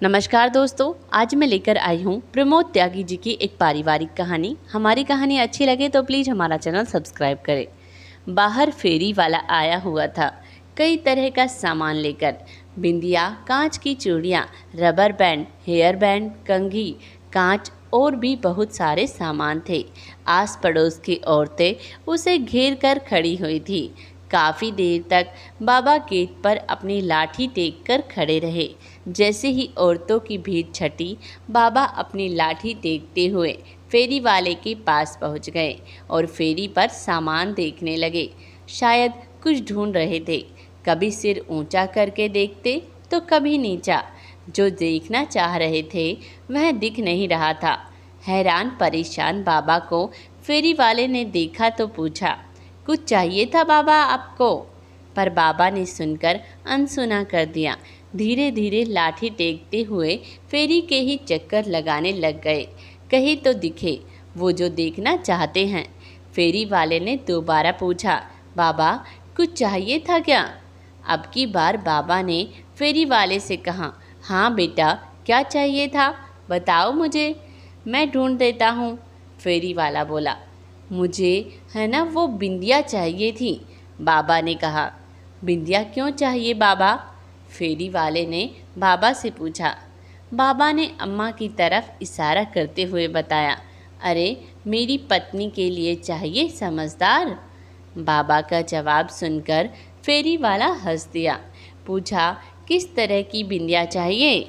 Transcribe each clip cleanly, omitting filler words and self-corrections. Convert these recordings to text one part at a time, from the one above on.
नमस्कार दोस्तों, आज मैं लेकर आई हूँ प्रमोद त्यागी जी की एक पारिवारिक कहानी। हमारी कहानी अच्छी लगे तो प्लीज़ हमारा चैनल सब्सक्राइब करें। बाहर फेरी वाला आया हुआ था, कई तरह का सामान लेकर। बिंदिया, कांच की चूड़ियाँ, रबर बैंड, हेयर बैंड, कंघी, कांच और भी बहुत सारे सामान थे। आस पड़ोस की औरतें उसे घेर कर खड़ी हुई थी। काफ़ी देर तक बाबा गेट पर अपनी लाठी टेक कर खड़े रहे। जैसे ही औरतों की भीड़ छटी, बाबा अपनी लाठी टेकते हुए फेरी वाले के पास पहुंच गए और फेरी पर सामान देखने लगे। शायद कुछ ढूंढ रहे थे। कभी सिर ऊंचा करके देखते तो कभी नीचा। जो देखना चाह रहे थे वह दिख नहीं रहा था। हैरान परेशान बाबा को फेरी वाले ने देखा तो पूछा, कुछ चाहिए था बाबा आपको? पर बाबा ने सुनकर अनसुना कर दिया। धीरे धीरे लाठी टेकते हुए फेरी के ही चक्कर लगाने लग गए। कहीं तो दिखे वो जो देखना चाहते हैं। फेरी वाले ने दोबारा पूछा, बाबा कुछ चाहिए था क्या? अब की बार बाबा ने फेरी वाले से कहा, हाँ बेटा, क्या चाहिए था बताओ मुझे, मैं ढूंढ देता हूँ। फेरी वाला बोला, मुझे है ना वो बिंदिया चाहिए थी। बाबा ने कहा, बिंदिया क्यों चाहिए बाबा? फेरी वाले ने बाबा से पूछा। बाबा ने अम्मा की तरफ इशारा करते हुए बताया, अरे मेरी पत्नी के लिए चाहिए समझदार। बाबा का जवाब सुनकर फेरी वाला हंस दिया। पूछा, किस तरह की बिंदिया चाहिए?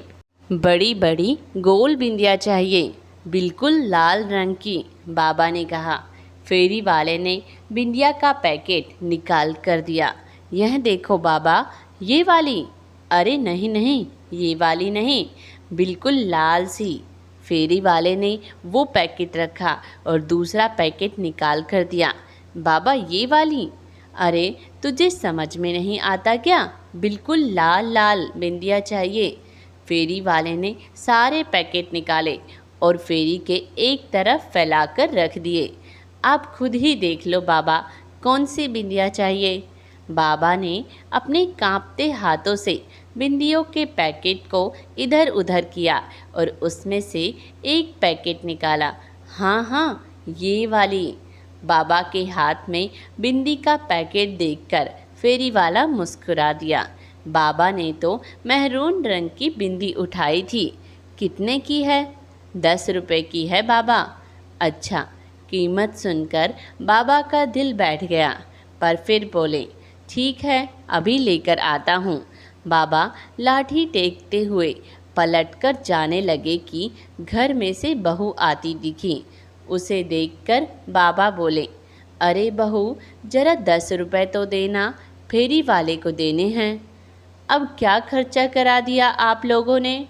बड़ी बड़ी गोल बिंदिया चाहिए, बिल्कुल लाल रंग की, बाबा ने कहा। फेरी वाले ने बिंदिया का पैकेट निकाल कर दिया। यह देखो बाबा, ये वाली। अरे नहीं नहीं, ये वाली नहीं, बिल्कुल लाल सी। फेरी वाले ने वो पैकेट रखा और दूसरा पैकेट निकाल कर दिया। बाबा ये वाली। अरे तुझे समझ में नहीं आता क्या? बिल्कुल लाल लाल बिंदिया चाहिए। फेरी वाले ने सारे पैकेट निकाले और फेरी के एक तरफ फैलाकर रख दिए। आप खुद ही देख लो बाबा, कौन सी बिंदिया चाहिए? बाबा ने अपने कांपते हाथों से बिंदियों के पैकेट को इधर उधर किया और उसमें से एक पैकेट निकाला। हाँ हाँ, ये वाली। बाबा के हाथ में बिंदी का पैकेट देखकर फेरी वाला मुस्कुरा दिया। बाबा ने तो महरून रंग की बिंदी उठाई थी। कितने की है? 10 रुपए की है बाबा। अच्छा। कीमत सुनकर बाबा का दिल बैठ गया, पर फिर बोले, ठीक है, अभी लेकर आता हूँ। बाबा लाठी टेकते हुए पलटकर जाने लगे कि घर में से बहू आती दिखी। उसे देखकर बाबा बोले, अरे बहू, जरा 10 रुपए तो देना, फेरी वाले को देने हैं। अब क्या खर्चा करा दिया आप लोगों ने?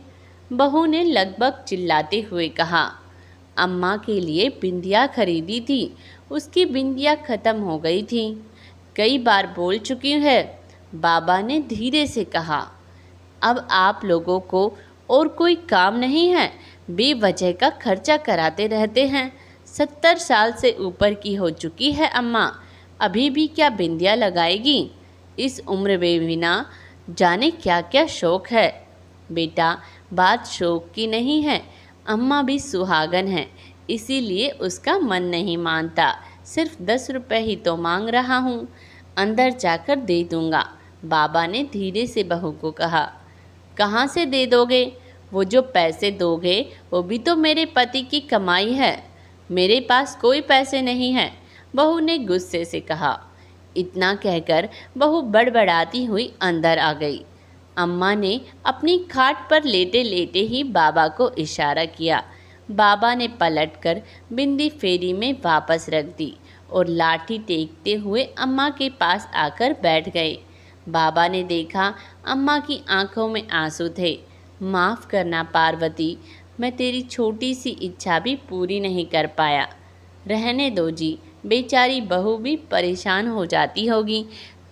बहू ने लगभग चिल्लाते हुए कहा, अम्मा के लिए बिंदिया खरीदी थी, उसकी बिंदिया ख़त्म हो गई थी। कई बार बोल चुकी है, बाबा ने धीरे से कहा। अब आप लोगों को और कोई काम नहीं है, बेवजह का खर्चा कराते रहते हैं। 70 साल से ऊपर की हो चुकी है अम्मा, अभी भी क्या बिंदिया लगाएगी? इस उम्र में भी ना जाने क्या क्या शौक़ है। बेटा, बात शौक़ की नहीं है, अम्मा भी सुहागन है, इसीलिए उसका मन नहीं मानता। सिर्फ 10 रुपए ही तो मांग रहा हूँ, अंदर जाकर दे दूँगा। बाबा ने धीरे से बहू को कहा। कहाँ से दे दोगे? वो जो पैसे दोगे वो भी तो मेरे पति की कमाई है। मेरे पास कोई पैसे नहीं है, बहू ने गुस्से से कहा। इतना कहकर बहू बड़बड़ाती हुई अंदर आ गई। अम्मा ने अपनी खाट पर लेटे लेटे ही बाबा को इशारा किया। बाबा ने पलटकर बिंदी फेरी में वापस रख दी और लाठी टेकते हुए अम्मा के पास आकर बैठ गए। बाबा ने देखा अम्मा की आंखों में आंसू थे। माफ़ करना पार्वती, मैं तेरी छोटी सी इच्छा भी पूरी नहीं कर पाया। रहने दो जी, बेचारी बहू भी परेशान हो जाती होगी।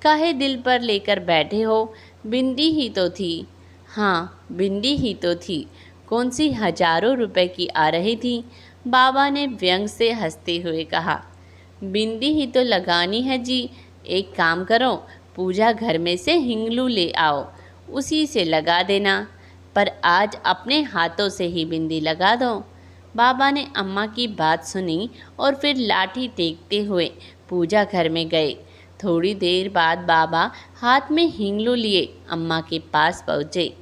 काहे दिल पर लेकर बैठे हो? बिंदी ही तो थी। हाँ, बिंदी ही तो थी, कौन सी हजारों रुपए की आ रही थी। बाबा ने व्यंग से हंसते हुए कहा। बिंदी ही तो लगानी है जी, एक काम करो, पूजा घर में से हिंगलू ले आओ, उसी से लगा देना। पर आज अपने हाथों से ही बिंदी लगा दो। बाबा ने अम्मा की बात सुनी और फिर लाठी टेकते हुए पूजा घर में गए। थोड़ी देर बाद बाबा हाथ में हिंगलू लिए अम्मा के पास पहुँचे।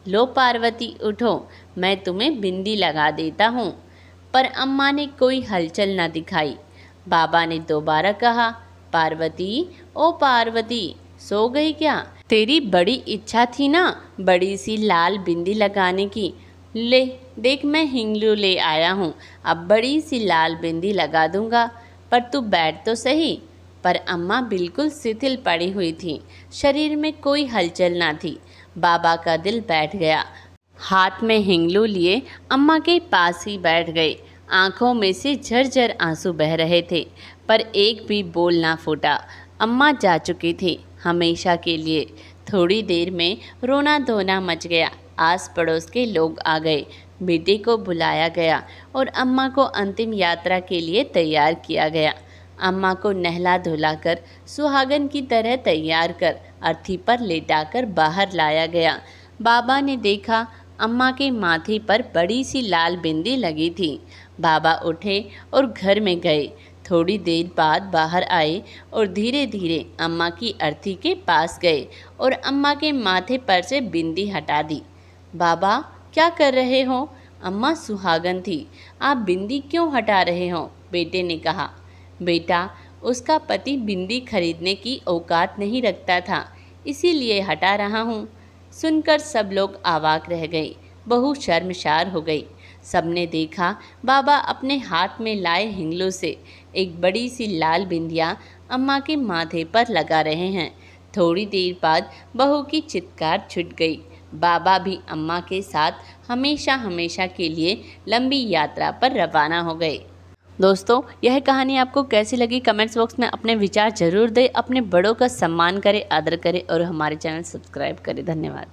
लो पार्वती उठो, मैं तुम्हें बिंदी लगा देता हूँ। पर अम्मा ने कोई हलचल न दिखाई। बाबा ने दोबारा कहा, पार्वती, ओ पार्वती, सो गई क्या? तेरी बड़ी इच्छा थी ना बड़ी सी लाल बिंदी लगाने की। ले देख, मैं हिंगलू ले आया हूँ, अब बड़ी सी लाल बिंदी लगा दूंगा। पर तू बैठ तो सही। पर अम्मा बिल्कुल शिथिल पड़ी हुई थी, शरीर में कोई हलचल ना थी। बाबा का दिल बैठ गया। हाथ में हिंगलू लिए अम्मा के पास ही बैठ गए। आंखों में से झरझर आंसू बह रहे थे, पर एक भी बोल ना फूटा। अम्मा जा चुकी थी हमेशा के लिए। थोड़ी देर में रोना धोना मच गया। आस पड़ोस के लोग आ गए। बेटे को बुलाया गया और अम्मा को अंतिम यात्रा के लिए तैयार किया गया। अम्मा को नहला धुलाकर सुहागन की तरह तैयार कर अर्थी पर लेटाकर बाहर लाया गया। बाबा ने देखा अम्मा के माथे पर बड़ी सी लाल बिंदी लगी थी। बाबा उठे और घर में गए। थोड़ी देर बाद बाहर आए और धीरे धीरे अम्मा की अर्थी के पास गए और अम्मा के माथे पर से बिंदी हटा दी। बाबा, क्या कर रहे हो? अम्मा सुहागन थी। आप बिंदी क्यों हटा रहे हो? बेटे ने कहा। बेटा, उसका पति बिंदी खरीदने की औकात नहीं रखता था, इसीलिए हटा रहा हूँ। सुनकर सब लोग अवाक रह गए। बहू शर्मसार हो गई। सबने देखा बाबा अपने हाथ में लाए हिंगलों से एक बड़ी सी लाल बिंदिया अम्मा के माथे पर लगा रहे हैं। थोड़ी देर बाद बहू की चित्कार छूट गई। बाबा भी अम्मा के साथ हमेशा हमेशा के लिए लंबी यात्रा पर रवाना हो गए। दोस्तों, यह कहानी आपको कैसी लगी कमेंट्स बॉक्स में अपने विचार जरूर दें। अपने बड़ों का सम्मान करें, आदर करें और हमारे चैनल सब्सक्राइब करें। धन्यवाद।